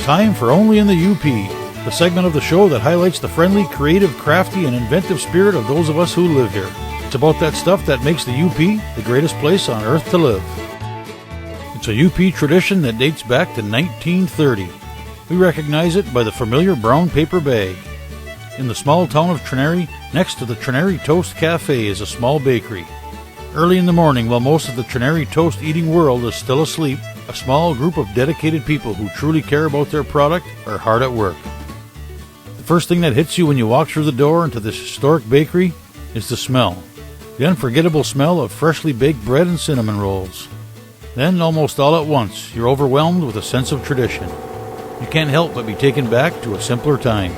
time for Only in the UP, the segment of the show that highlights the friendly, creative, crafty, and inventive spirit of those of us who live here. It's about that stuff that makes the UP the greatest place on earth to live. It's a UP tradition that dates back to 1930. We recognize it by the familiar brown paper bag. In the small town of Trenary, next to the Trenary Toast Cafe is a small bakery. Early in the morning, while most of the Trenary toast eating world is still asleep, a small group of dedicated people who truly care about their product are hard at work. The first thing that hits you when you walk through the door into this historic bakery is the smell. The unforgettable smell of freshly baked bread and cinnamon rolls. Then, almost all at once, you're overwhelmed with a sense of tradition. You can't help but be taken back to a simpler time.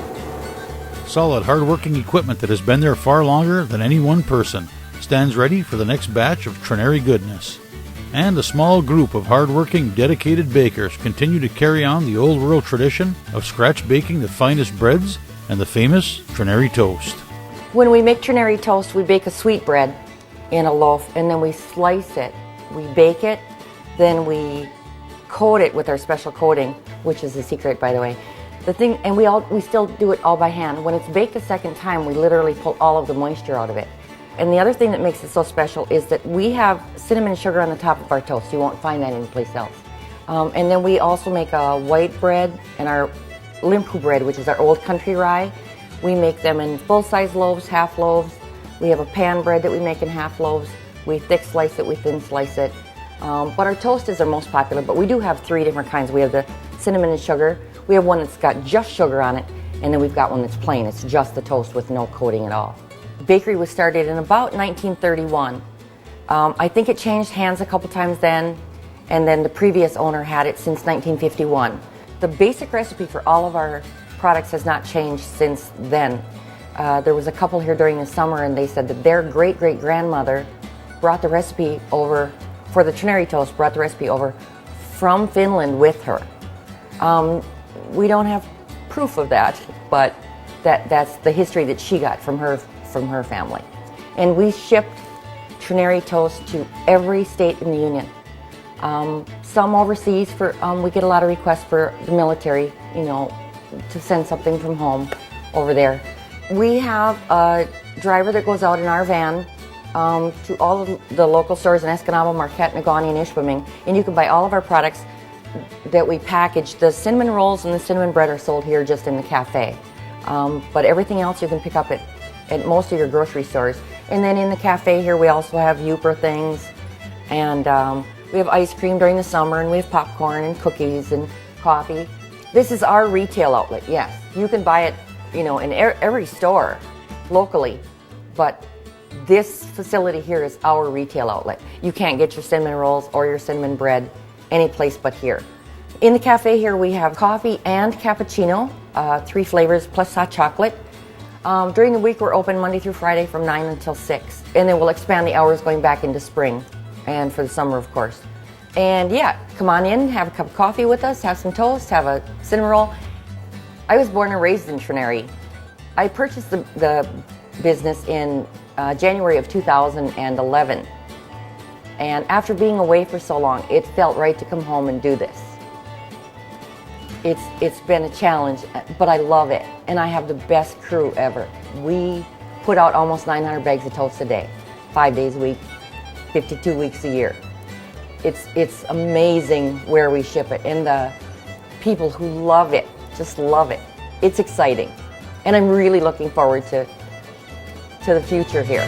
Solid, hard-working equipment that has been there far longer than any one person stands ready for the next batch of Trenary goodness. And a small group of hard-working, dedicated bakers continue to carry on the old world tradition of scratch baking the finest breads and the famous Trenary toast. When we make Trenary toast, we bake a sweet bread in a loaf, and then we slice it. We bake it, then we coat it with our special coating, which is a secret, by the way. And we still do it all by hand. When it's baked a second time, we literally pull all of the moisture out of it. And the other thing that makes it so special is that we have cinnamon and sugar on the top of our toast. You won't find that anyplace else. And then we also make a white bread and our limpu bread, which is our old country rye. We make them in full-size loaves, half loaves. We have a pan bread that we make in half loaves. We thick slice it, we thin slice it. But our toast is our most popular, but we do have 3 different kinds. We have the cinnamon and sugar. We have one that's got just sugar on it, and then we've got one that's plain. It's just the toast with no coating at all. The bakery was started in about 1931. I think it changed hands a couple times then, and then the previous owner had it since 1951. The basic recipe for all of our products has not changed since then. There was a couple here during the summer, and they said that their great-great-grandmother brought the recipe over for the Trenary toast, brought the recipe over from Finland with her. We don't have proof of that, but that's the history that she got from her family. And we shipped Trenary toast to every state in the Union. Some overseas we get a lot of requests for the military, to send something from home over there. We have a driver that goes out in our van to all of the local stores in Escanaba, Marquette, Negaunee, and Ishpeming, and you can buy all of our products that we package. The cinnamon rolls and the cinnamon bread are sold here just in the cafe. But everything else you can pick up at most of your grocery stores. And then in the cafe here we also have Upper things, and we have ice cream during the summer, and we have popcorn and cookies and coffee. This is our retail outlet, yes. You can buy it, in every store locally, but this facility here is our retail outlet. You can't get your cinnamon rolls or your cinnamon bread any place but here. In the cafe here we have coffee and cappuccino, 3 flavors plus hot chocolate. During the week we're open Monday through Friday from 9 until 6, and then we'll expand the hours going back into spring and for the summer, of course. And yeah, come on in, have a cup of coffee with us, have some toast, have a cinnamon roll. I was born and raised in Trenary. I purchased the business in January of 2011. And after being away for so long, it felt right to come home and do this. It's been a challenge, but I love it. And I have the best crew ever. We put out almost 900 bags of toast a day, 5 days a week, 52 weeks a year. It's amazing where we ship it, and the people who love it, just love it. It's exciting. And I'm really looking forward to the future here.